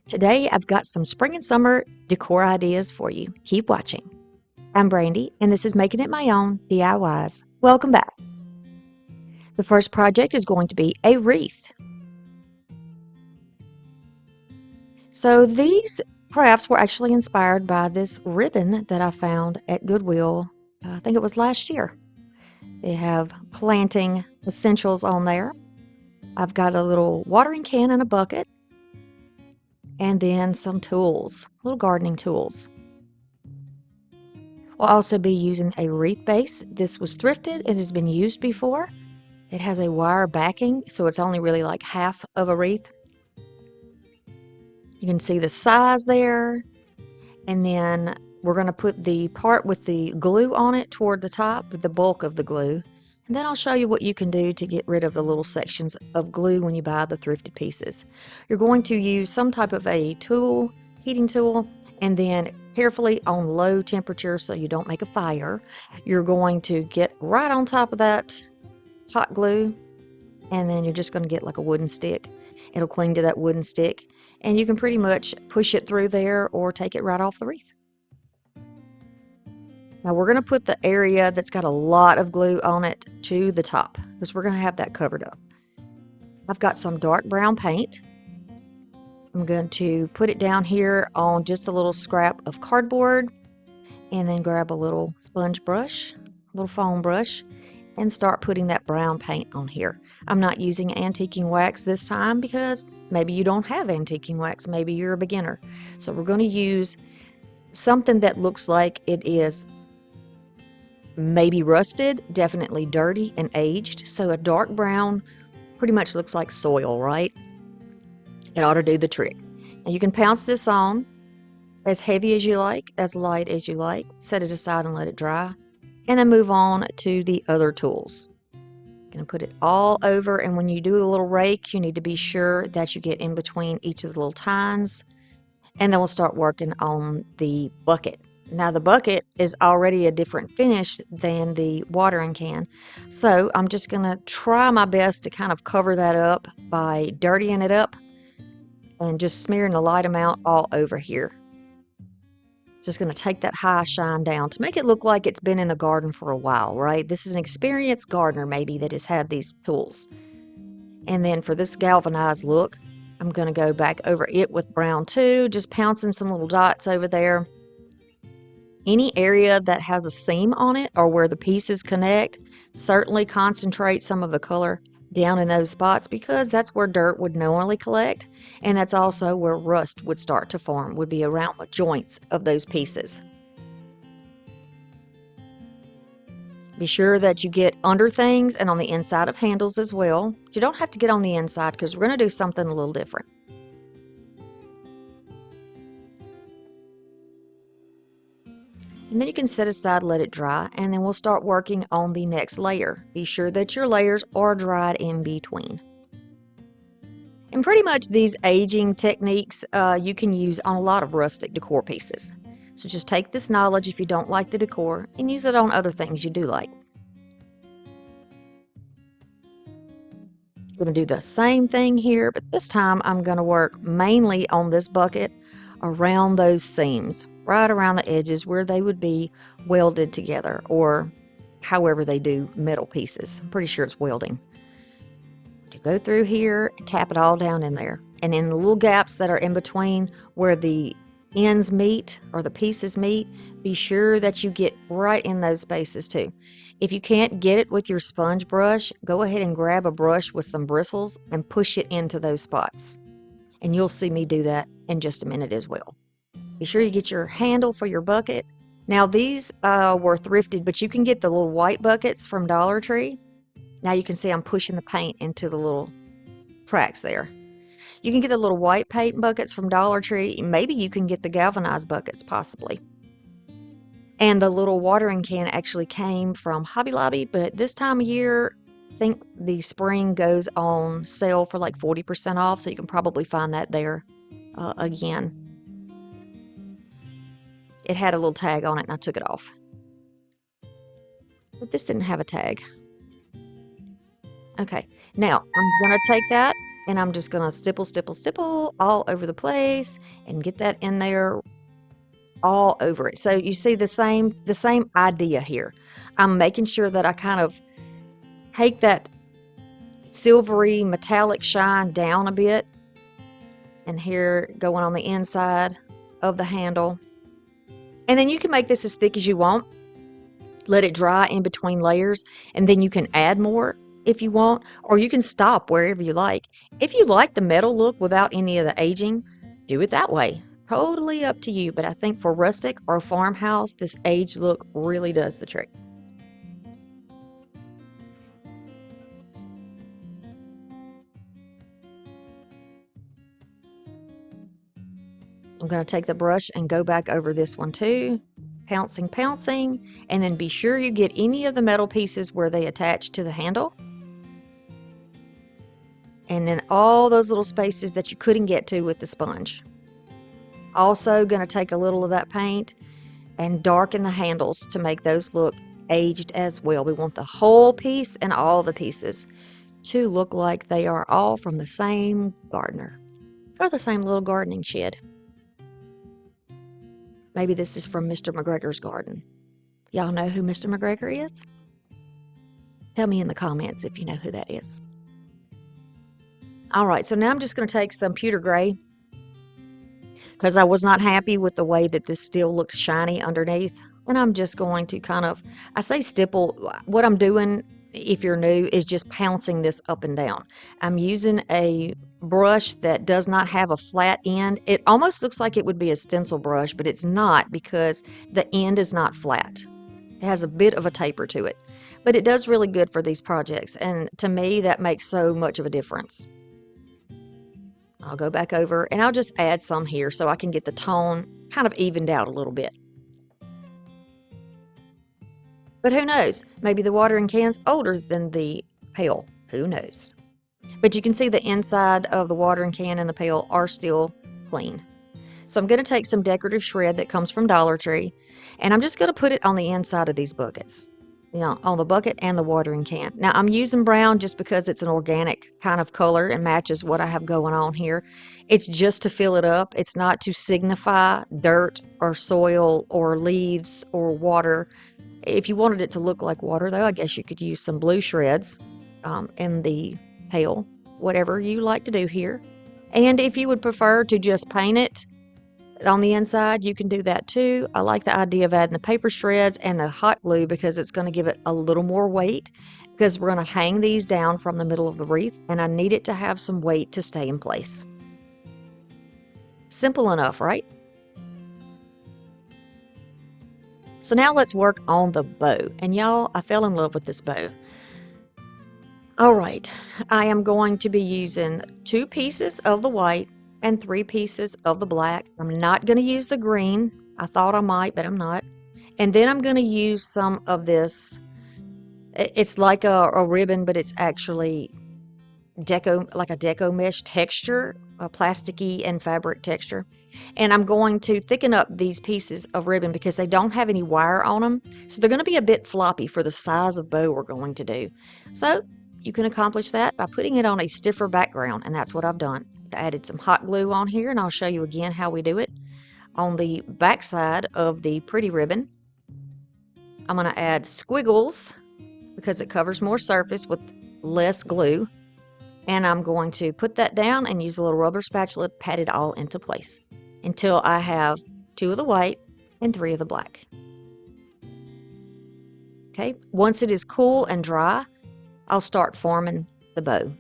Today, I've got some spring and summer decor ideas for you. Keep watching. I'm Brandy, and this is Making It My Own DIYs. Welcome back. The first project is going to be a wreath. So these crafts were actually inspired by this ribbon that I found at Goodwill. I think it was last year. They have planting essentials on there. I've got a little watering can and a bucket, and then some tools, little gardening tools. We'll also be using a wreath base. This was thrifted. It has been used before. It has a wire backing, so it's only really like half of a wreath. You can see the size there. And then we're going to put the part with the glue on it toward the top, the bulk of the glue. And then I'll show you what you can do to get rid of the little sections of glue when you buy the thrifted pieces. You're going to use some type of a tool, heating tool, and then carefully on low temperature so you don't make a fire, you're going to get right on top of that hot glue, and then you're just going to get like a wooden stick. It'll cling to that wooden stick, and you can pretty much push it through there or take it right off the wreath. Now we're going to put the area that's got a lot of glue on it to the top because we're going to have that covered up. I've got some dark brown paint. I'm going to put it down here on just a little scrap of cardboard, and then grab a little sponge brush, a little foam brush, and start putting that brown paint on here. I'm not using antiquing wax this time because maybe you don't have antiquing wax. Maybe you're a beginner. So we're going to use something that looks like it is maybe rusted, definitely dirty and aged. So a dark brown pretty much looks like soil, right? It ought to do the trick. And you can pounce this on as heavy as you like, as light as you like. Set it aside and let it dry. And then move on to the other tools. Going to put it all over, and when you do a little rake, you need to be sure that you get in between each of the little tines. And then we'll start working on the bucket. Now the bucket is already a different finish than the watering can. So I'm just going to try my best to kind of cover that up by dirtying it up and just smearing a light amount all over here. Just going to take that high shine down to make it look like it's been in the garden for a while, right? This is an experienced gardener maybe that has had these tools. And then for this galvanized look, I'm going to go back over it with brown too, just pouncing some little dots over there. Any area that has a seam on it or where the pieces connect, certainly concentrate some of the color down in those spots because that's where dirt would normally collect, and that's also where rust would start to form, would be around the joints of those pieces. Be sure that you get under things and on the inside of handles as well. You don't have to get on the inside because we're going to do something a little different. And then you can set aside, let it dry, and then we'll start working on the next layer. Be sure that your layers are dried in between. And pretty much these aging techniques you can use on a lot of rustic decor pieces. So just take this knowledge if you don't like the decor and use it on other things you do like. I'm going to do the same thing here, but this time I'm going to work mainly on this bucket around those seams, right around the edges where they would be welded together, or however they do metal pieces. I'm pretty sure it's welding. You go through here and tap it all down in there, and in the little gaps that are in between where the ends meet or the pieces meet, be sure that you get right in those spaces too. If you can't get it with your sponge brush, go ahead and grab a brush with some bristles and push it into those spots, and you'll see me do that in just a minute as well. Be sure you get your handle for your bucket. Now these were thrifted, but you can get the little white buckets from Dollar Tree. Now you can see I'm pushing the paint into the little cracks there. You can get the little white paint buckets from Dollar Tree. Maybe you can get the galvanized buckets possibly. And the little watering can actually came from Hobby Lobby, but this time of year, I think the spring goes on sale for like 40% off, so you can probably find that there again. It had a little tag on it and I took it off. But this didn't have a tag. Okay, now I'm going to take that And I'm just gonna stipple, stipple, stipple all over the place and get that in there all over it. So you see the same idea here. I'm making sure that I kind of take that silvery metallic shine down a bit, and here going on the inside of the handle. And then you can make this as thick as you want. Let it dry in between layers, and then you can add more if you want, or you can stop wherever you like. If you like the metal look without any of the aging, do it that way. Totally up to you, but I think for rustic or farmhouse, this aged look really does the trick. I'm going to take the brush and go back over this one too, pouncing, pouncing, and then be sure you get any of the metal pieces where they attach to the handle. And then all those little spaces that you couldn't get to with the sponge. Also going to take a little of that paint and darken the handles to make those look aged as well. We want the whole piece and all the pieces to look like they are all from the same gardener or the same little gardening shed. Maybe this is from Mr. McGregor's garden. Y'all know who Mr. McGregor is? Tell me in the comments if you know who that is. All right, so now I'm just going to take some pewter gray because I was not happy with the way that this still looks shiny underneath. And I'm just going to kind of, I say stipple, what I'm doing, if you're new, is just pouncing this up and down. I'm using a brush that does not have a flat end. It almost looks like it would be a stencil brush, but it's not because the end is not flat. It has a bit of a taper to it. But it does really good for these projects, and to me that makes so much of a difference. I'll go back over and I'll just add some here so I can get the tone kind of evened out a little bit. But who knows? Maybe the watering can's older than the pail. Who knows? But you can see the inside of the watering can and the pail are still clean. So I'm going to take some decorative shred that comes from Dollar Tree, and I'm just going to put it on the inside of these buckets. You know, on the bucket and the watering can. Now I'm using brown just because it's an organic kind of color and matches what I have going on here. It's just to fill it up. It's not to signify dirt or soil or leaves or water. If you wanted it to look like water, though, I guess you could use some blue shreds in the pail, whatever you like to do here. And if you would prefer to just paint it on the inside, you can do that too. I like the idea of adding the paper shreds and the hot glue because it's going to give it a little more weight, because we're going to hang these down from the middle of the wreath, and I need it to have some weight to stay in place. Simple enough, right? So now let's work on the bow. And y'all, I fell in love with this bow. All right, I am going to be using 2 pieces of the white and 3 pieces of the black. I'm not going to use the green. I thought I might, but I'm not. And then I'm going to use some of this. It's like a ribbon, but it's actually like a deco mesh texture, a plasticky and fabric texture. And I'm going to thicken up these pieces of ribbon because they don't have any wire on them. So they're going to be a bit floppy for the size of bow we're going to do. So you can accomplish that by putting it on a stiffer background, and that's what I've done. I added some hot glue on here, and I'll show you again how we do it. On the back side of the pretty ribbon, I'm going to add squiggles because it covers more surface with less glue. And I'm going to put that down and use a little rubber spatula to pat it all into place until I have 2 of the white and 3 of the black. Okay, once it is cool and dry, I'll start forming the bow.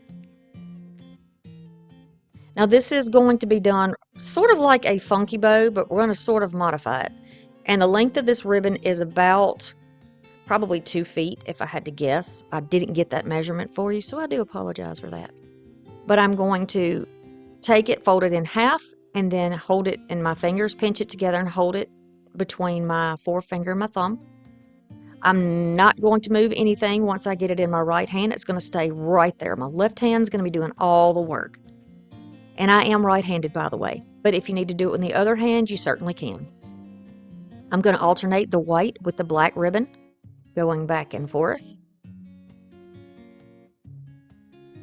Now this is going to be done sort of like a funky bow, but we're going to sort of modify it. And the length of this ribbon is about probably 2 feet if I had to guess. I didn't get that measurement for you, so I do apologize for that. But I'm going to take it, fold it in half, and then hold it in my fingers, pinch it together and hold it between my forefinger and my thumb. I'm not going to move anything once I get it in my right hand. It's going to stay right there. My left hand's going to be doing all the work. And I am right-handed, by the way. But if you need to do it in the other hand, you certainly can. I'm going to alternate the white with the black ribbon, going back and forth.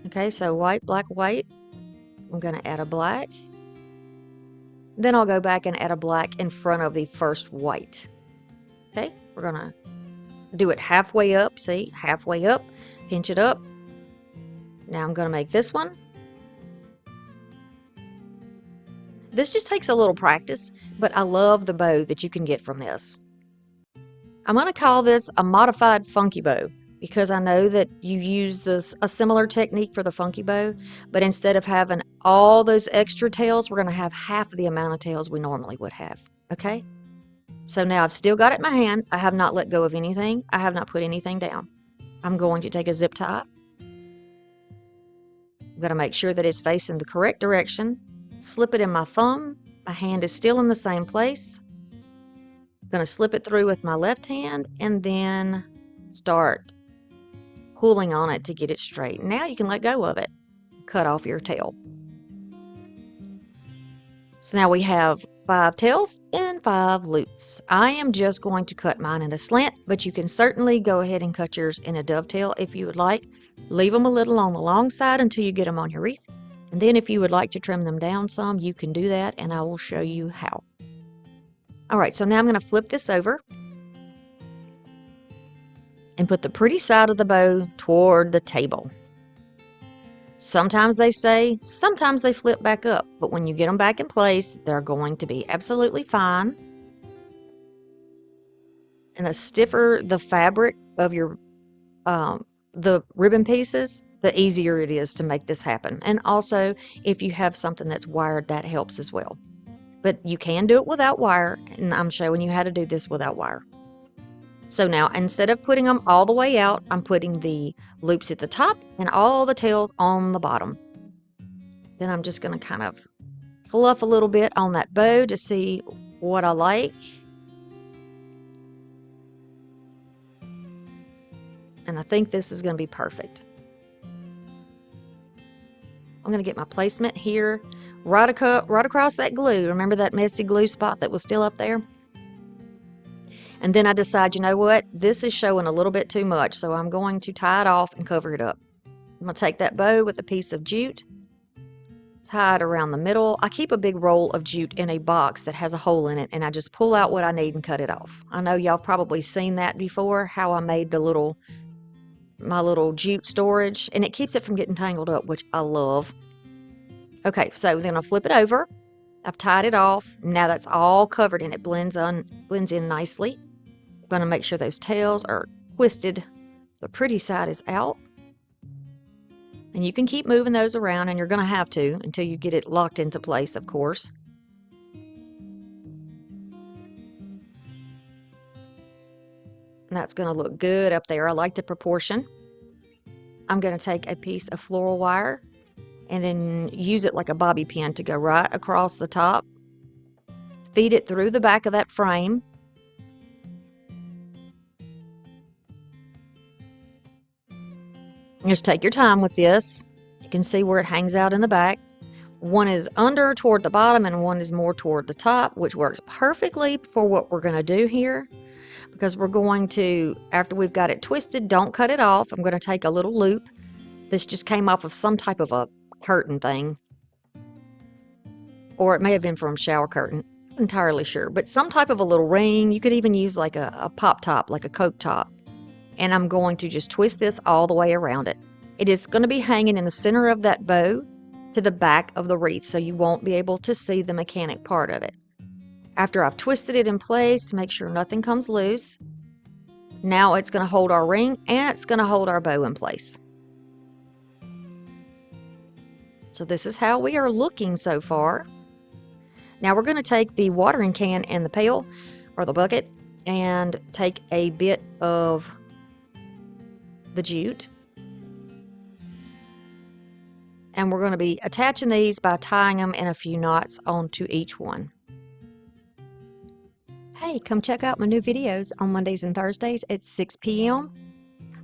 Okay, so white, black, white. I'm going to add a black. Then I'll go back and add a black in front of the first white. Okay, we're going to do it halfway up. See, halfway up, pinch it up. Now I'm going to make this one. This just takes a little practice, but I love the bow that you can get from this. I'm going to call this a modified funky bow because I know that you use a similar technique for the funky bow, but instead of having all those extra tails, we're going to have half the amount of tails we normally would have. Okay? So now I've still got it in my hand. I have not let go of anything. I have not put anything down. I'm going to take a zip tie. I'm going to make sure that it's facing the correct direction. Slip it in my thumb. My hand is still in the same place. I'm going to slip it through with my left hand and then start pulling on it to get it straight. Now you can let go of it. Cut off your tail. So now we have 5 tails and 5 loops. I am just going to cut mine in a slant, but you can certainly go ahead and cut yours in a dovetail if you would like. Leave them a little on the long side until you get them on your wreath. And then if you would like to trim them down some, you can do that, and I will show you how. All right, so now I'm going to flip this over and put the pretty side of the bow toward the table. Sometimes they stay, sometimes they flip back up, but when you get them back in place, they're going to be absolutely fine. And the stiffer the fabric of your the ribbon pieces, the easier it is to make this happen. And also, if you have something that's wired, that helps as well. But you can do it without wire, and I'm showing you how to do this without wire. So now, instead of putting them all the way out, I'm putting the loops at the top and all the tails on the bottom. Then I'm just going to kind of fluff a little bit on that bow to see what I like. And I think this is going to be perfect. I'm going to get my placement here, right across that glue. Remember that messy glue spot that was still up there? And then I decide, you know what? This is showing a little bit too much, so I'm going to tie it off and cover it up. I'm going to take that bow with a piece of jute, tie it around the middle. I keep a big roll of jute in a box that has a hole in it, and I just pull out what I need and cut it off. I know y'all probably seen that before, how I made my little jute storage, and it keeps it from getting tangled up, which I love. Okay, so then I'll flip it over. I've tied it off. Now that's all covered and it blends in nicely. I'm going to make sure those tails are twisted. The pretty side is out. And you can keep moving those around, and you're going to have to until you get it locked into place, of course. And that's going to look good up there. I like the proportion. I'm going to take a piece of floral wire and then use it like a bobby pin to go right across the top. Feed it through the back of that frame. Just take your time with this. You can see where it hangs out in the back. One is under toward the bottom and one is more toward the top, which works perfectly for what we're going to do here. Because we're going to, after we've got it twisted, don't cut it off. I'm going to take a little loop. This just came off of some type of a curtain thing. Or it may have been from a shower curtain. Not entirely sure. But some type of a little ring. You could even use like a pop top, like a Coke top. And I'm going to just twist this all the way around it. It is going to be hanging in the center of that bow to the back of the wreath, so you won't be able to see the mechanic part of it. After I've twisted it in place, make sure nothing comes loose. Now it's going to hold our ring and it's going to hold our bow in place. So this is how we are looking so far. Now we're going to take the watering can and the pail or the bucket and take a bit of the jute. And we're going to be attaching these by tying them in a few knots onto each one. Hey, come check out my new videos on Mondays and Thursdays at 6 p.m.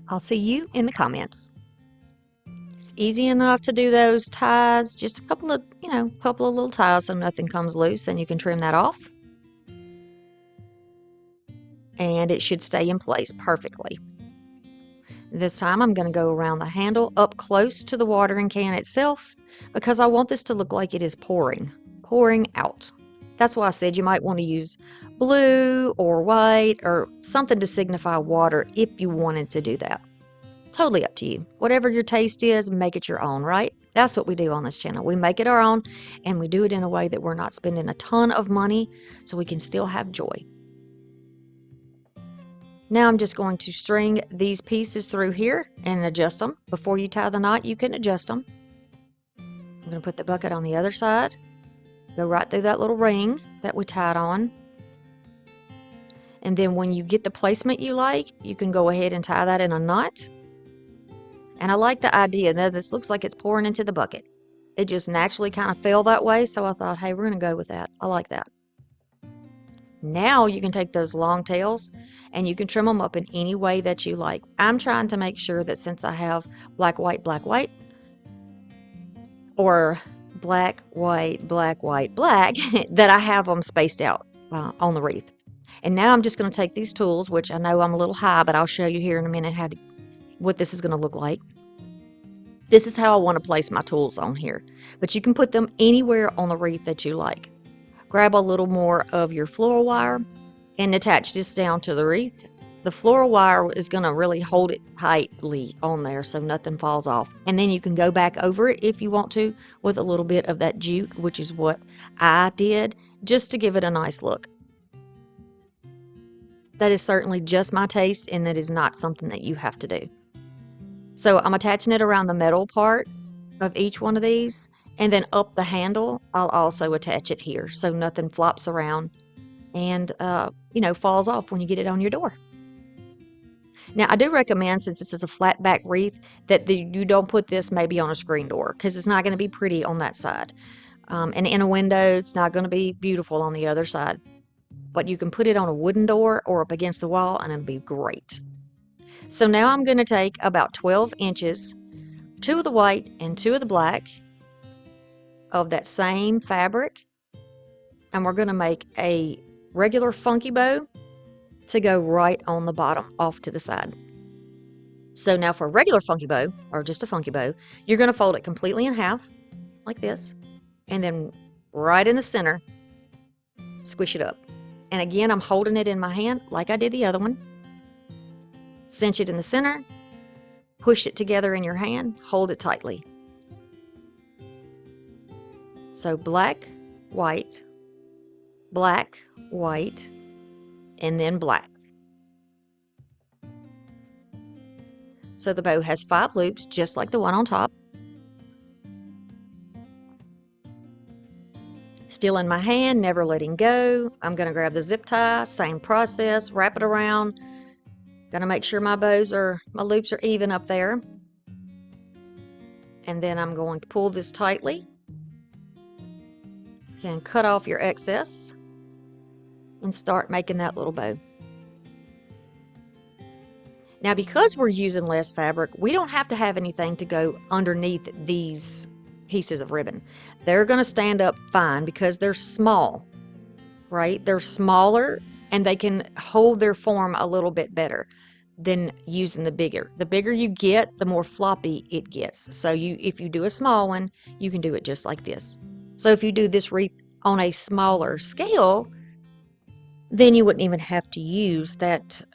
I'll see you in the comments. It's easy enough to do those ties, just a couple of little ties so nothing comes loose. Then you can trim that off. And it should stay in place perfectly. This time I'm going to go around the handle up close to the watering can itself. because I want this to look like it is pouring out. That's why I said you might want to use blue or white or something to signify water if you wanted to do that. Totally up to you. Whatever your taste is, make it your own, right? That's what we do on this channel. We make it our own, and we do it in a way that we're not spending a ton of money so we can still have joy. Now I'm just going to string these pieces through here and adjust them. Before you tie the knot, you can adjust them. I'm going to put the bucket on the other side. Go right through that little ring that we tied on. And then when you get the placement you like, you can go ahead and tie that in a knot. And I like the idea that this looks like it's pouring into the bucket. It just naturally kind of fell that way, so I thought, hey, we're going to go with that. I like that. Now you can take those long tails and you can trim them up in any way that you like. I'm trying to make sure that since I have black, white, or black, white, black, that I have them spaced out on the wreath. And now I'm just going to take these tools, which I know I'm a little high, but I'll show you here in a minute what this is going to look like. This is how I want to place my tools on here, but you can put them anywhere on the wreath that you like. Grab a little more of your floral wire and attach this down to the wreath. The floral wire is going to really hold it tightly on there so nothing falls off. And then you can go back over it if you want to with a little bit of that jute, which is what I did, just to give it a nice look. That is certainly just my taste, and that is not something that you have to do. So I'm attaching it around the metal part of each one of these, and then up the handle, I'll also attach it here so nothing flops around and, falls off when you get it on your door. Now, I do recommend, since this is a flat back wreath, that you don't put this maybe on a screen door because it's not going to be pretty on that side. And in a window, it's not going to be beautiful on the other side. But you can put it on a wooden door or up against the wall and it'll be great. So now I'm going to take about 12 inches, 2 of the white and 2 of the black of that same fabric, and we're going to make a regular funky bow to go right on the bottom off to the side. So now for a regular funky bow, or just a funky bow, you're going to fold it completely in half like this, and then right in the center, squish it up. And again, I'm holding it in my hand like I did the other one. Cinch it in the center, push it together in your hand, hold it tightly. So black, white, and then black. So the bow has 5 loops, just like the one on top. Still in my hand, never letting go. I'm going to grab the zip tie, same process, wrap it around. Going to make sure my loops are even up there. And then I'm going to pull this tightly. You can cut off your excess and start making that little bow. Now, because we're using less fabric, we don't have to have anything to go underneath these pieces of ribbon. They're going to stand up fine because they're small, right? They're smaller and they can hold their form a little bit better than using the bigger. The bigger you get, the more floppy it gets. So if you do a small one, you can do it just like this. So if you do this wreath on a smaller scale, then you wouldn't even have to use that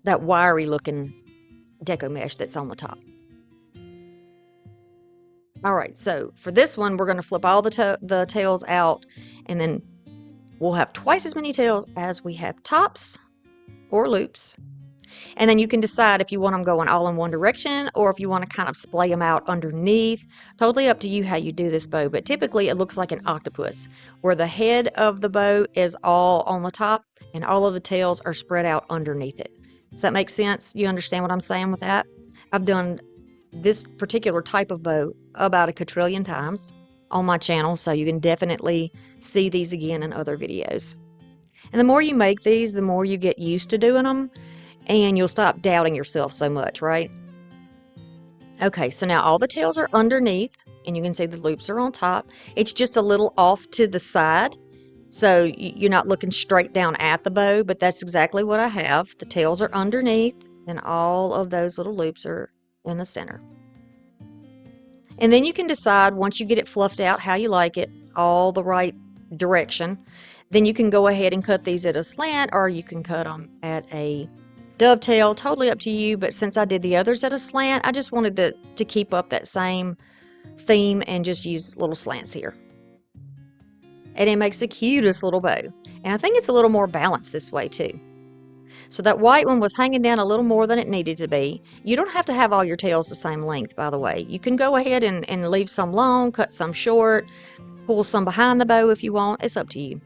wiry looking deco mesh that's on the top. All right, so for this one, we're going to flip all the tails out, and then we'll have twice as many tails as we have tops or loops. And then you can decide if you want them going all in one direction or if you want to kind of splay them out underneath. Totally up to you how you do this bow, but typically it looks like an octopus where the head of the bow is all on the top and all of the tails are spread out underneath it. Does that make sense? You understand what I'm saying with that? I've done this particular type of bow about a quadrillion times on my channel, so you can definitely see these again in other videos. And the more you make these, the more you get used to doing them, and you'll stop doubting yourself so much, right? Okay, so now all the tails are underneath, and you can see the loops are on top. It's just a little off to the side, so you're not looking straight down at the bow, but that's exactly what I have. The tails are underneath, and all of those little loops are in the center. And then you can decide once you get it fluffed out how you like it, all the right direction. Then you can go ahead and cut these at a slant, or you can cut them at a dovetail, totally up to you. But since I did the others at a slant, I just wanted to keep up that same theme and just use little slants here. And it makes the cutest little bow. And I think it's a little more balanced this way too. So that white one was hanging down a little more than it needed to be. You don't have to have all your tails the same length, by the way. You can go ahead and leave some long, cut some short, pull some behind the bow if you want. It's up to you.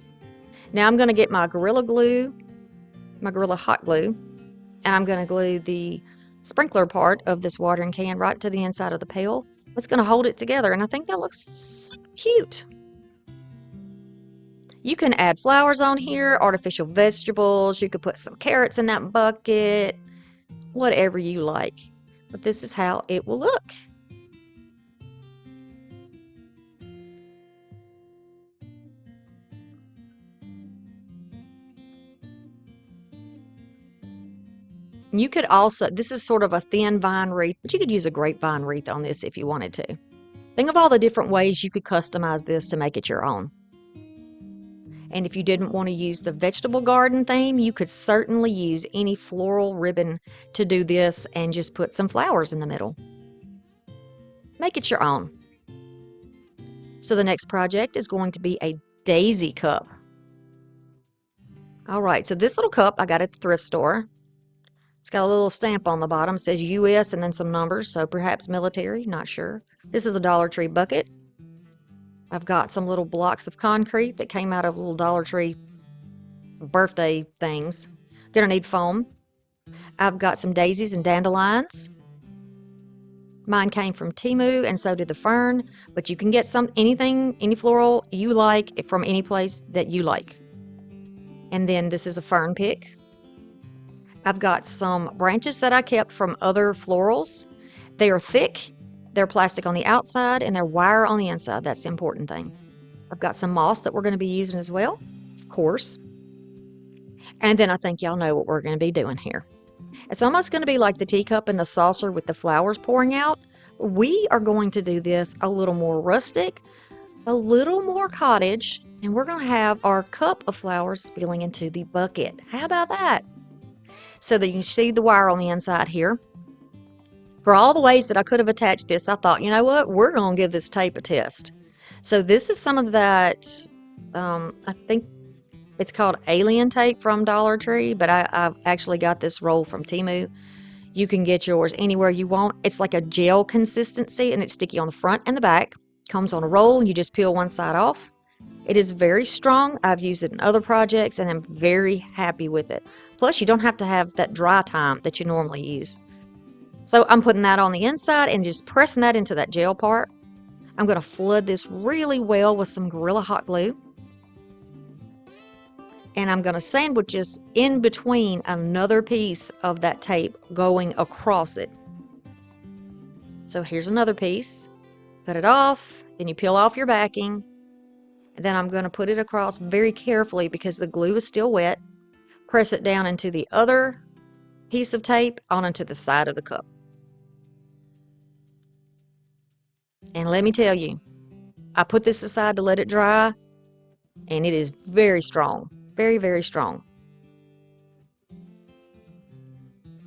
Now I'm going to get my Gorilla Glue, my Gorilla Hot Glue, and I'm going to glue the sprinkler part of this watering can right to the inside of the pail. It's going to hold it together, and I think that looks so cute. You can add flowers on here, artificial vegetables. You could put some carrots in that bucket, whatever you like. But this is how it will look. You could also, this is sort of a thin vine wreath, but you could use a grapevine wreath on this if you wanted to. Think of all the different ways you could customize this to make it your own. And if you didn't want to use the vegetable garden theme, you could certainly use any floral ribbon to do this and just put some flowers in the middle. Make it your own. So the next project is going to be a daisy cup. All right, so this little cup I got at the thrift store. It's got a little stamp on the bottom. It says US and then some numbers, so perhaps military, not sure. This is a Dollar Tree bucket. I've got some little blocks of concrete that came out of little Dollar Tree birthday things. Gonna need foam. I've got some daisies and dandelions. Mine came from Temu, and so did the fern, but you can get anything, any floral you like from any place that you like. And then this is a fern pick. I've got some branches that I kept from other florals. They are thick. They're plastic on the outside and they're wire on the inside. That's the important thing. I've got some moss that we're going to be using as well, of course. And then I think y'all know what we're going to be doing here. It's almost going to be like the teacup and the saucer with the flowers pouring out. We are going to do this a little more rustic, a little more cottage, and we're going to have our cup of flowers spilling into the bucket. How about that? So that you can see the wire on the inside here. For all the ways that I could have attached this, I thought, you know what, we're going to give this tape a test. So this is some of that, I think it's called alien tape from Dollar Tree, but I've actually got this roll from Temu. You can get yours anywhere you want. It's like a gel consistency, and it's sticky on the front and the back. Comes on a roll, and you just peel one side off. It is very strong. I've used it in other projects, and I'm very happy with it. Plus, you don't have to have that dry time that you normally use. So I'm putting that on the inside and just pressing that into that gel part. I'm going to flood this really well with some Gorilla Hot Glue. And I'm going to sandwich this in between another piece of that tape going across it. So here's another piece. Cut it off. Then you peel off your backing. And then I'm going to put it across very carefully because the glue is still wet. Press it down into the other piece of tape on into the side of the cup. And let me tell you, I put this aside to let it dry, and it is very strong. Very, very strong.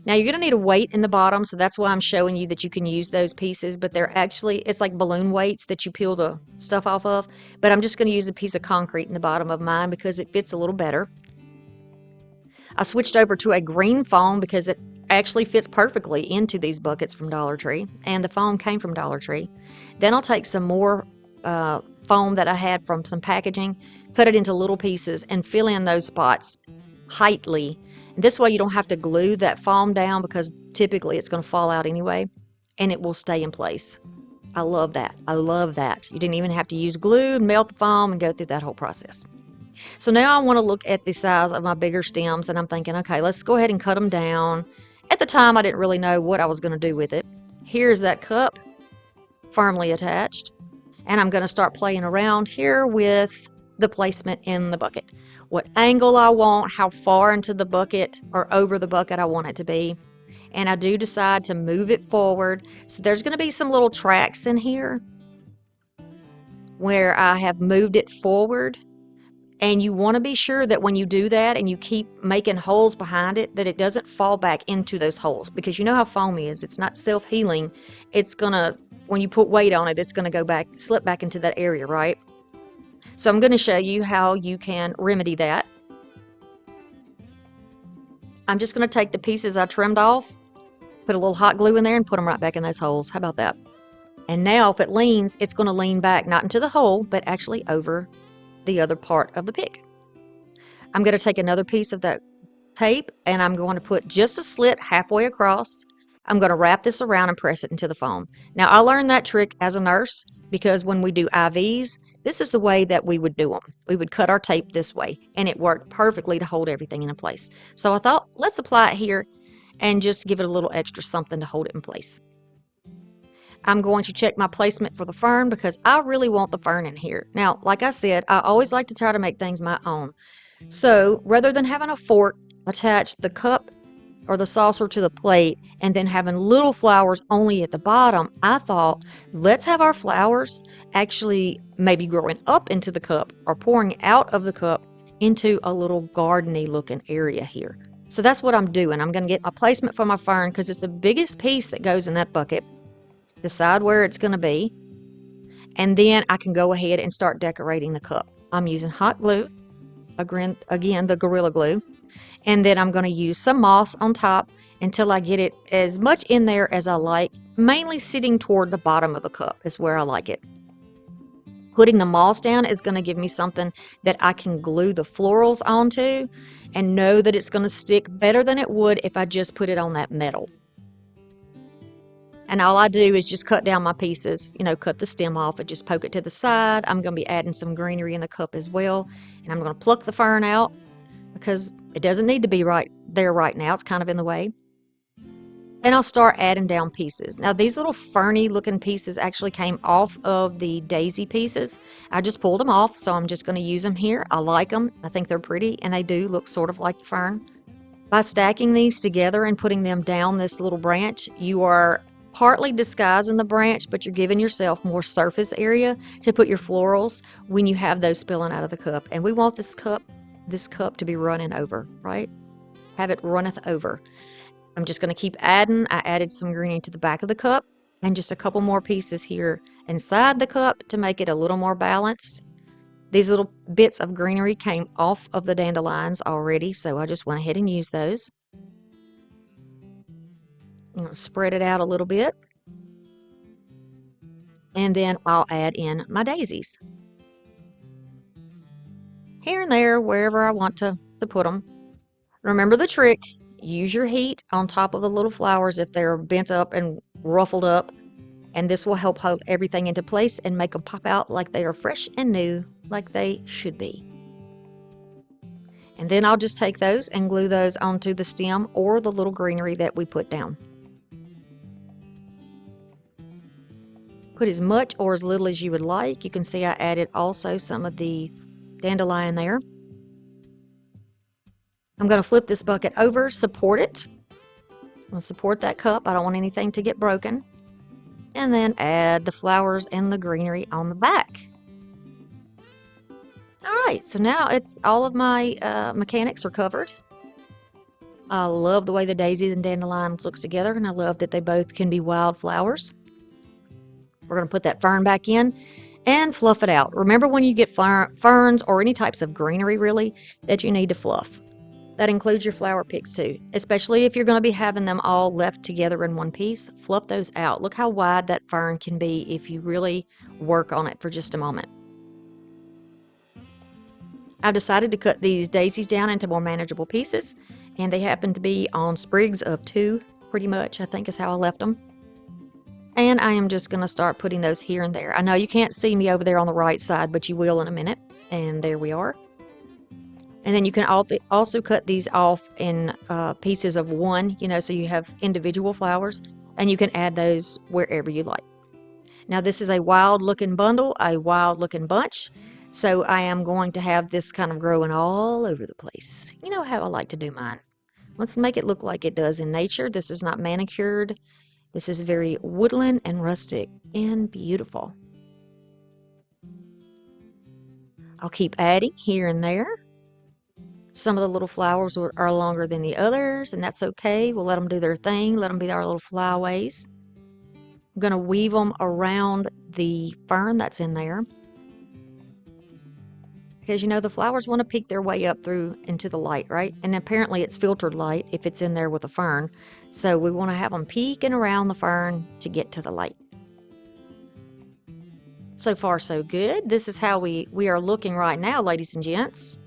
Now you're going to need a weight in the bottom, so that's why I'm showing you that you can use those pieces, but they're actually, it's like balloon weights that you peel the stuff off of, but I'm just going to use a piece of concrete in the bottom of mine because it fits a little better. I switched over to a green foam because it actually fits perfectly into these buckets from Dollar Tree, and the foam came from Dollar Tree. Then I'll take some more foam that I had from some packaging, cut it into little pieces, and fill in those spots tightly. And this way you don't have to glue that foam down because typically it's going to fall out anyway, and it will stay in place. I love that. I love that. You didn't even have to use glue and melt the foam and go through that whole process. So now I want to look at the size of my bigger stems, and I'm thinking, okay, let's go ahead and cut them down. At the time, I didn't really know what I was going to do with it. Here's that cup firmly attached, and I'm going to start playing around here with the placement in the bucket. What angle I want, how far into the bucket or over the bucket I want it to be. and I do decide to move it forward. So there's going to be some little tracks in here where I have moved it forward. And you want to be sure that when you do that and you keep making holes behind it, that it doesn't fall back into those holes. Because you know how foam is. It's not self-healing. It's going to, when you put weight on it, it's going to go back, slip back into that area, right? So I'm going to show you how you can remedy that. I'm just going to take the pieces I trimmed off, put a little hot glue in there, and put them right back in those holes. How about that? And now if it leans, it's going to lean back, not into the hole, but actually over the other part of the pick. I'm going to take another piece of that tape and I'm going to put just a slit halfway across. I'm going to wrap this around and press it into the foam. Now, I learned that trick as a nurse because when we do IVs, this is the way that we would do them. We would cut our tape this way, and it worked perfectly to hold everything in place. So I thought, let's apply it here and just give it a little extra something to hold it in place. I'm going to check my placement for the fern because I really want the fern in here. Now, like I said, I always like to try to make things my own. So rather than having a fork attach the cup or the saucer to the plate and then having little flowers only at the bottom, I thought, let's have our flowers actually maybe growing up into the cup or pouring out of the cup into a little gardeny looking area here. So that's what I'm doing. I'm going to get my placement for my fern because it's the biggest piece that goes in that bucket. Decide where it's going to be, and then I can go ahead and start decorating the cup. I'm using hot glue, again the Gorilla Glue, and then I'm going to use some moss on top until I get it as much in there as I like, mainly sitting toward the bottom of the cup is where I like it. Putting the moss down is going to give me something that I can glue the florals onto and know that it's going to stick better than it would if I just put it on that metal. And all I do is just cut down my pieces, cut the stem off and just poke it to the side. I'm going to be adding some greenery in the cup as well. And I'm going to pluck the fern out because it doesn't need to be right there right now. It's kind of in the way. And I'll start adding down pieces. Now, these little ferny looking pieces actually came off of the daisy pieces. I just pulled them off, so I'm just going to use them here. I like them. I think they're pretty, and they do look sort of like the fern. By stacking these together and putting them down this little branch, you are partly disguising the branch, but you're giving yourself more surface area to put your florals when you have those spilling out of the cup. And we want this cup to be running over, right? Have it runneth over. I'm just going to keep adding. I added some greenery to the back of the cup and just a couple more pieces here inside the cup to make it a little more balanced. These little bits of greenery came off of the dandelions already, so I just went ahead and used those. I'm going to spread it out a little bit. And then I'll add in my daisies. Here and there, wherever I want to put them. Remember the trick. Use your heat on top of the little flowers if they're bent up and ruffled up. And this will help hold everything into place and make them pop out like they are fresh and new, like they should be. And then I'll just take those and glue those onto the stem or the little greenery that we put down. Put as much or as little as you would like. You can see I added also some of the dandelion there. I'm going to flip this bucket over, support it. I'm going to support that cup. I don't want anything to get broken. And then add the flowers and the greenery on the back. All right, so now it's all of my mechanics are covered. I love the way the daisies and dandelions looks together, and I love that they both can be wild flowers. We're going to put that fern back in and fluff it out. Remember when you get ferns or any types of greenery really that you need to fluff. That includes your flower picks too, especially if you're going to be having them all left together in one piece. Fluff those out. Look how wide that fern can be if you really work on it for just a moment. I've decided to cut these daisies down into more manageable pieces, and they happen to be on sprigs of 2, pretty much, I think is how I left them. And I am just going to start putting those here and there. I know you can't see me over there on the right side, but you will in a minute. And there we are. And then you can also cut these off in pieces of 1, so you have individual flowers. And you can add those wherever you like. Now this is a wild looking bundle, a wild looking bunch. So I am going to have this kind of growing all over the place. You know how I like to do mine. Let's make it look like it does in nature. This is not manicured. This is very woodland and rustic and beautiful. I'll keep adding here and there. Some of the little flowers are longer than the others, and that's okay. We'll let them do their thing, let them be our little flyaways. I'm going to weave them around the fern that's in there. Because, you know, the flowers want to peek their way up through into the light, right? And apparently it's filtered light if it's in there with a fern. So we want to have them peeking around the fern to get to the light. So far, so good. This is how we are looking right now, ladies and gents.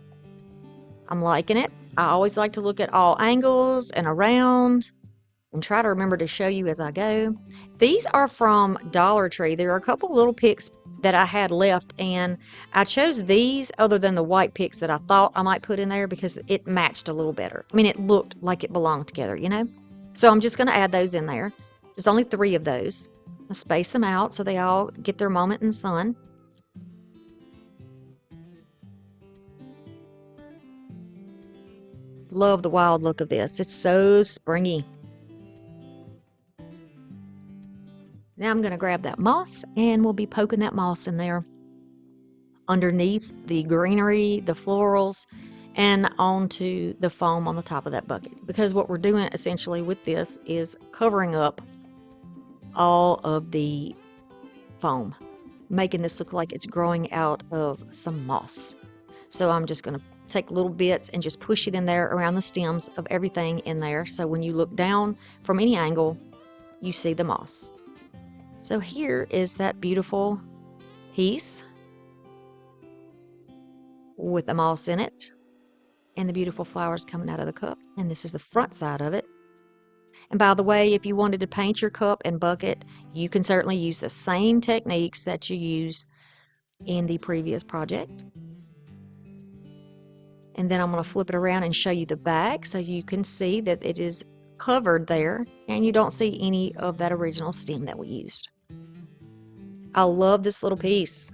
I'm liking it. I always like to look at all angles and around and try to remember to show you as I go. These are from Dollar Tree. There are a couple little picks that I had left, and I chose these other than the white picks that I thought I might put in there because it matched a little better. I mean, it looked like it belonged together, you know? So I'm just going to add those in there. There's only 3 of those. I'll space them out so they all get their moment in the sun. Love the wild look of this. It's so springy. Now I'm going to grab that moss, and we'll be poking that moss in there underneath the greenery, the florals, and onto the foam on the top of that bucket. Because what we're doing essentially with this is covering up all of the foam, making this look like it's growing out of some moss. So I'm just going to take little bits and just push it in there around the stems of everything in there. So when you look down from any angle, you see the moss. So here is that beautiful piece with the moss in it and the beautiful flowers coming out of the cup. And this is the front side of it. And by the way, if you wanted to paint your cup and bucket, you can certainly use the same techniques that you used in the previous project. And then I'm going to flip it around and show you the back so you can see that it is covered there and you don't see any of that original stem that we used. I love this little piece.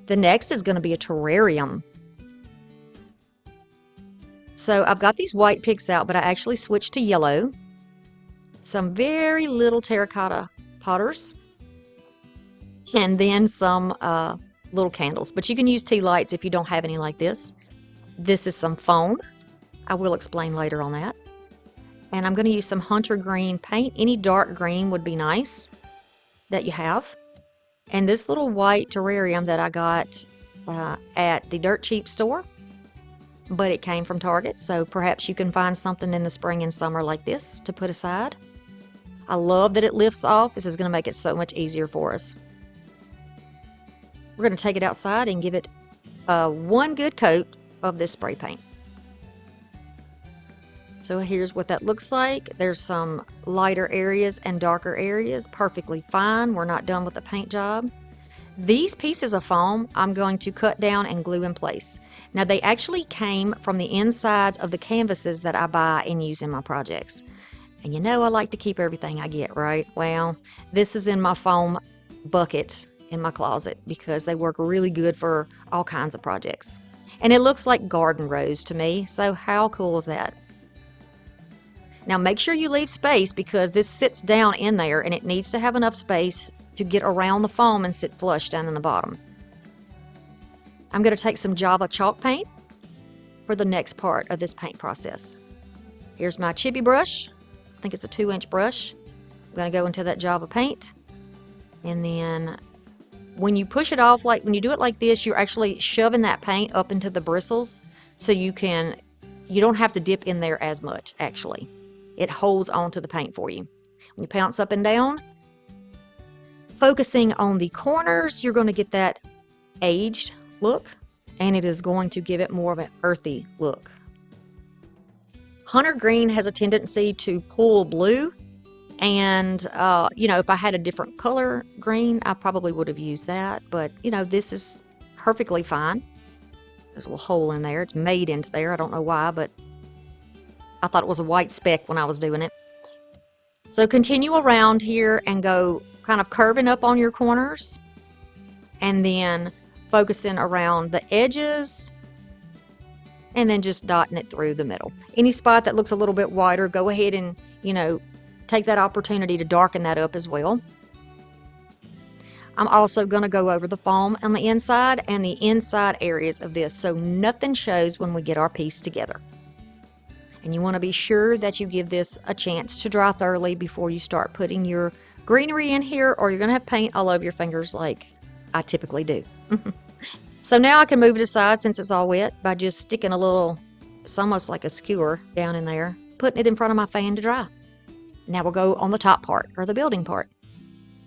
The next is going to be a terrarium. So I've got these white picks out, but I actually switched to yellow. Some very little terracotta potters. And then some little candles. But you can use tea lights if you don't have any like this. This is some foam. I will explain later on that. And I'm going to use some hunter green paint. Any dark green would be nice that you have. And this little white terrarium that I got at the dirt cheap store, but it came from Target, so perhaps you can find something in the spring and summer like this to put aside. I love that it lifts off. This is going to make it so much easier for us. We're going to take it outside and give it one good coat of this spray paint. So here's what that looks like. There's some lighter areas and darker areas. Perfectly fine. We're not done with the paint job. These pieces of foam I'm going to cut down and glue in place. Now they actually came from the insides of the canvases that I buy and use in my projects. And you know I like to keep everything I get, right? Well, this is in my foam bucket in my closet because they work really good for all kinds of projects. And it looks like garden rows to me, so how cool is that? Now make sure you leave space because this sits down in there and it needs to have enough space to get around the foam and sit flush down in the bottom. I'm going to take some Java chalk paint for the next part of this paint process. Here's my chippy brush. I think it's a 2-inch brush. I'm going to go into that Java paint. And then when you push it off, like when you do it like this, you're actually shoving that paint up into the bristles so you don't have to dip in there as much actually. It holds onto the paint for you. When you pounce up and down, focusing on the corners, you're going to get that aged look, and it is going to give it more of an earthy look. Hunter green has a tendency to pull blue, and you know, if I had a different color green, I probably would have used that, but you know, this is perfectly fine. There's a little hole in there. It's made into there. I don't know why, but I thought it was a white speck when I was doing it. So continue around here and go kind of curving up on your corners and then focusing around the edges and then just dotting it through the middle. Any spot that looks a little bit wider, go ahead and, take that opportunity to darken that up as well. I'm also going to go over the foam on the inside and the inside areas of this so nothing shows when we get our piece together. And you want to be sure that you give this a chance to dry thoroughly before you start putting your greenery in here, or you're going to have paint all over your fingers like I typically do. So now I can move it aside since it's all wet by just sticking a little, it's almost like a skewer down in there, putting it in front of my fan to dry. Now we'll go on the top part, or the building part.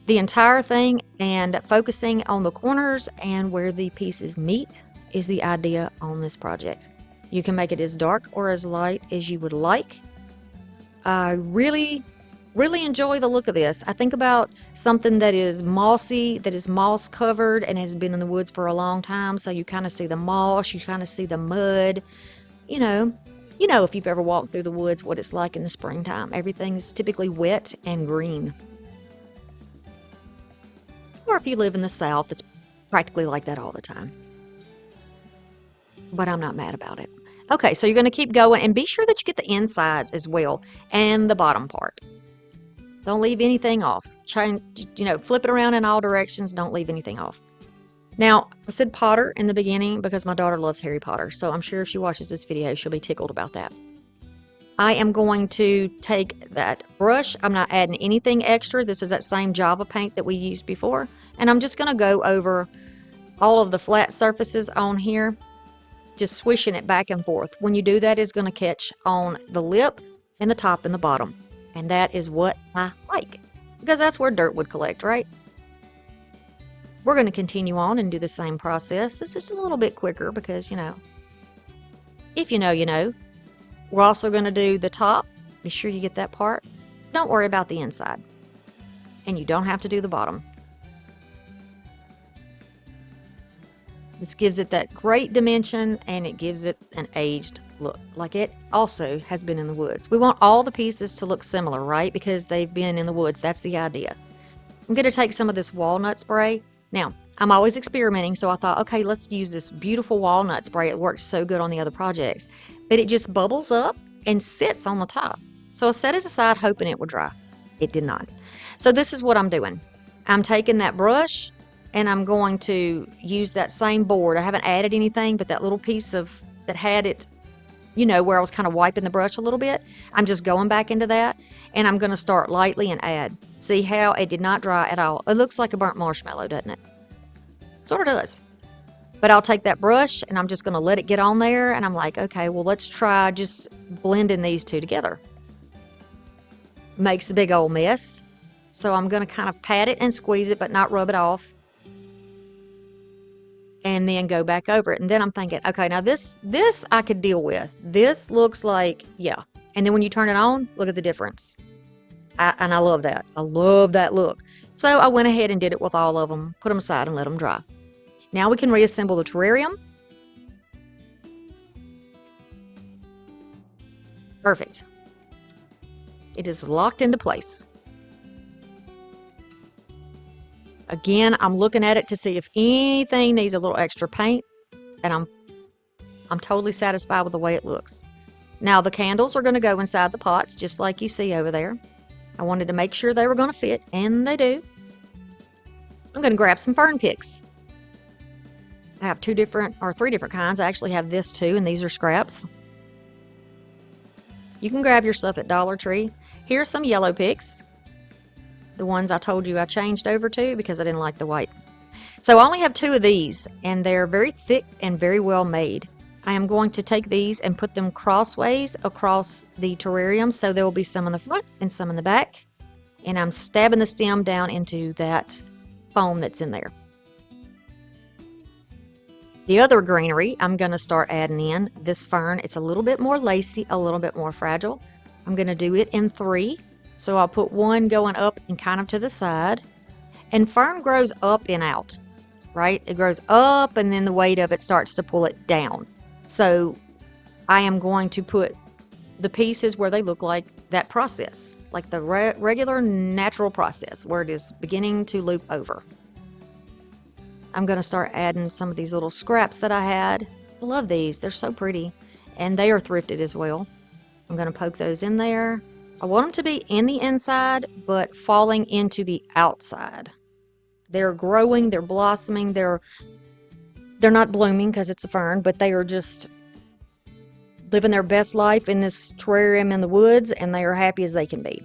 The entire thing, and focusing on the corners and where the pieces meet is the idea on this project. You can make it as dark or as light as you would like. I really enjoy the look of this. I think about something that is mossy, that is moss covered and has been in the woods for a long time. So you kind of see the moss, you kind of see the mud. You know if you've ever walked through the woods, what it's like in the springtime. Everything is typically wet and green. Or if you live in the South, it's practically like that all the time. But I'm not mad about it. Okay, so you're going to keep going, and be sure that you get the insides as well, and the bottom part. Don't leave anything off. Try and, flip it around in all directions. Don't leave anything off. Now, I said Potter in the beginning because my daughter loves Harry Potter, so I'm sure if she watches this video, she'll be tickled about that. I am going to take that brush. I'm not adding anything extra. This is that same Java paint that we used before. And I'm just going to go over all of the flat surfaces on here, just swishing it back and forth. When you do that, it's going to catch on the lip and the top and the bottom. And that is what I like, because that's where dirt would collect, right? We're going to continue on and do the same process. This is a little bit quicker because, if you know, you know. We're also going to do the top. Be sure you get that part. Don't worry about the inside. And you don't have to do the bottom. This gives it that great dimension, and it gives it an aged look, like it also has been in the woods. We want all the pieces to look similar, right? Because they've been in the woods. That's the idea. I'm going to take some of this walnut spray. Now, I'm always experimenting, so I thought, okay, let's use this beautiful walnut spray. It works so good on the other projects. But it just bubbles up and sits on the top. So I set it aside hoping it would dry. It did not. So this is what I'm doing. I'm taking that brush and I'm going to use that same board. I haven't added anything, but that little piece that had it, where I was kind of wiping the brush a little bit. I'm just going back into that, and I'm going to start lightly and add. See how it did not dry at all. It looks like a burnt marshmallow, doesn't it? Sort of does. But I'll take that brush and I'm just going to let it get on there, and I'm like, okay, well, let's try just blending these two together. Makes a big old mess. So I'm going to kind of pat it and squeeze it, but not rub it off. And then go back over it. And then I'm thinking, okay, now this I could deal with. This looks like, yeah. And then when you turn it on, look at the difference. And I love that. I love that look. So I went ahead and did it with all of them, put them aside and let them dry. Now we can reassemble the terrarium. Perfect. It is locked into place. Again, I'm looking at it to see if anything needs a little extra paint, and I'm totally satisfied with the way it looks. Now the candles are going to go inside the pots, just like you see over there. I wanted to make sure they were going to fit, and they do. I'm going to grab some fern picks. I have 3 different kinds. I actually have this too, and these are scraps. You can grab your stuff at Dollar Tree. Here's some yellow picks. The ones I told you I changed over to because I didn't like the white. So I only have 2 of these, and they're very thick and very well made. I am going to take these and put them crossways across the terrarium, so there will be some in the front and some in the back. And I'm stabbing the stem down into that foam that's in there. The other greenery, I'm going to start adding in this fern. It's a little bit more lacy, a little bit more fragile. I'm going to do it in 3. So I'll put 1 going up and kind of to the side. And fern grows up and out, right? It grows up, and then the weight of it starts to pull it down. So I am going to put the pieces where they look like that process, like the regular natural process where it is beginning to loop over. I'm going to start adding some of these little scraps that I had. I love these. They're so pretty. and they are thrifted as well. I'm going to poke those in there. I want them to be in the inside, but falling into the outside. They're growing, they're blossoming, they're not blooming because it's a fern, but they are just living their best life in this terrarium in the woods, and they are happy as they can be.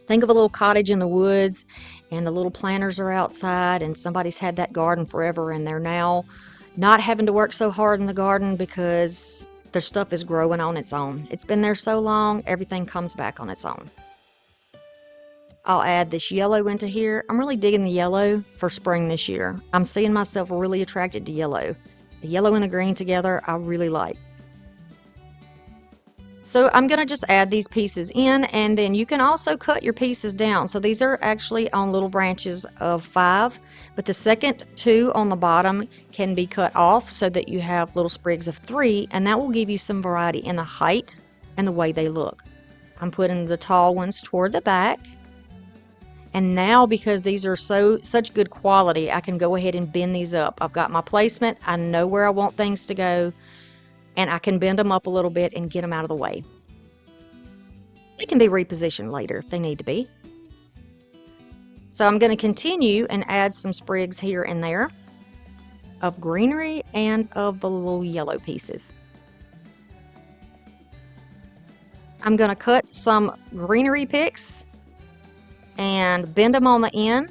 Think of a little cottage in the woods, and the little planters are outside, and somebody's had that garden forever, and they're now not having to work so hard in the garden because their stuff is growing on its own. It's been there so long, everything comes back on its own. I'll add this yellow into here. I'm really digging the yellow for spring this year. I'm seeing myself really attracted to yellow. The yellow and the green together, I really like. So I'm going to just add these pieces in, and then you can also cut your pieces down. So these are actually on little branches of 5, but the second 2 on the bottom can be cut off so that you have little sprigs of 3, and that will give you some variety in the height and the way they look. I'm putting the tall ones toward the back, and now because these are such good quality, I can go ahead and bend these up. I've got my placement, I know where I want things to go, and I can bend them up a little bit and get them out of the way. They can be repositioned later if they need to be. So I'm going to continue and add some sprigs here and there of greenery and of the little yellow pieces. I'm going to cut some greenery picks and bend them on the end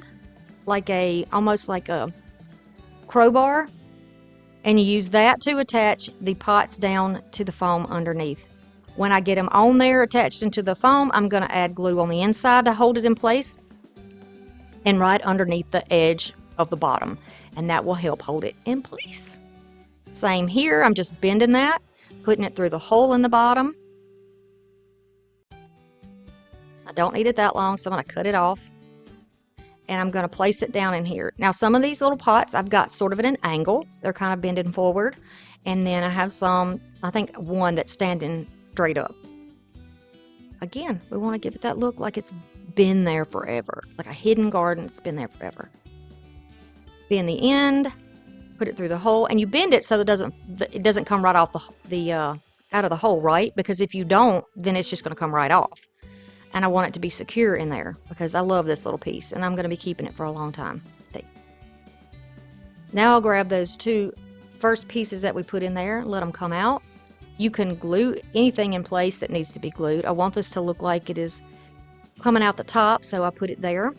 like almost like a crowbar, and you use that to attach the pots down to the foam underneath. When I get them on there attached into the foam, I'm going to add glue on the inside to hold it in place and right underneath the edge of the bottom, and that will help hold it in place. Same here, I'm just bending that, putting it through the hole in the bottom. I don't need it that long, so I'm going to cut it off, and I'm going to place it down in here. Now some of these little pots I've got sort of at an angle. They're kind of bending forward, and then I have some, I think one that's standing straight up. Again, we want to give it that look like it's been there forever, like a hidden garden that's been there forever. Bend the end, put it through the hole, and you bend it so it doesn't come right off out of the hole, right? Because if you don't, then it's just going to come right off. And I want it to be secure in there because I love this little piece, and I'm going to be keeping it for a long time. Now I'll grab those 2 first pieces that we put in there, let them come out. You can glue anything in place that needs to be glued. I want this to look like it is coming out the top, so I put it there.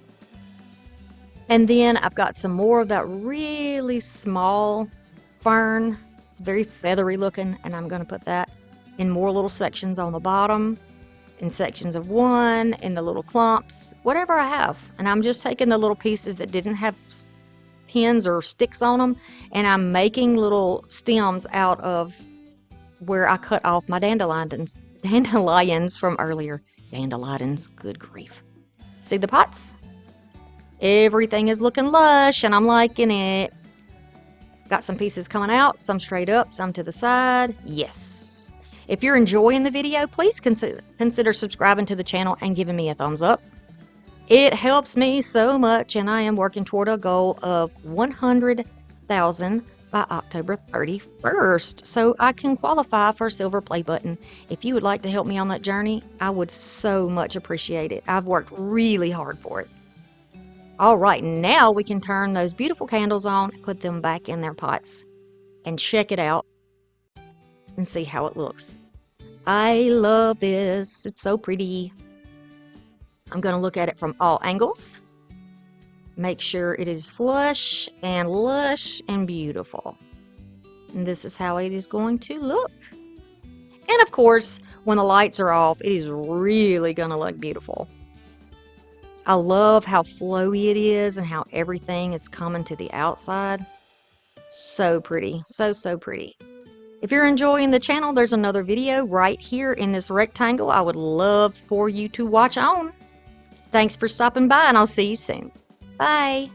And then I've got some more of that really small fern. It's very feathery looking, and I'm going to put that in more little sections on the bottom, in sections of 1, in the little clumps, whatever I have. And I'm just taking the little pieces that didn't have pins or sticks on them, and I'm making little stems out of where I cut off my dandelions from earlier. Dandelions, good grief. See the pots? Everything is looking lush, and I'm liking it. Got some pieces coming out, some straight up, some to the side. Yes. If you're enjoying the video, please consider subscribing to the channel and giving me a thumbs up. It helps me so much, and I am working toward a goal of 100,000 by October 31st, so I can qualify for a silver play button. If you would like to help me on that journey, I would so much appreciate it. I've worked really hard for it. All right, now we can turn those beautiful candles on, put them back in their pots, and check it out and see how it looks. I love this. It's so pretty. I'm going to look at it from all angles. Make sure it is flush and lush and beautiful. And this is how it is going to look. And of course, when the lights are off, it is really going to look beautiful. I love how flowy it is and how everything is coming to the outside. So pretty. So pretty. If you're enjoying the channel, there's another video right here in this rectangle I would love for you to watch on. Thanks for stopping by, and I'll see you soon. Bye.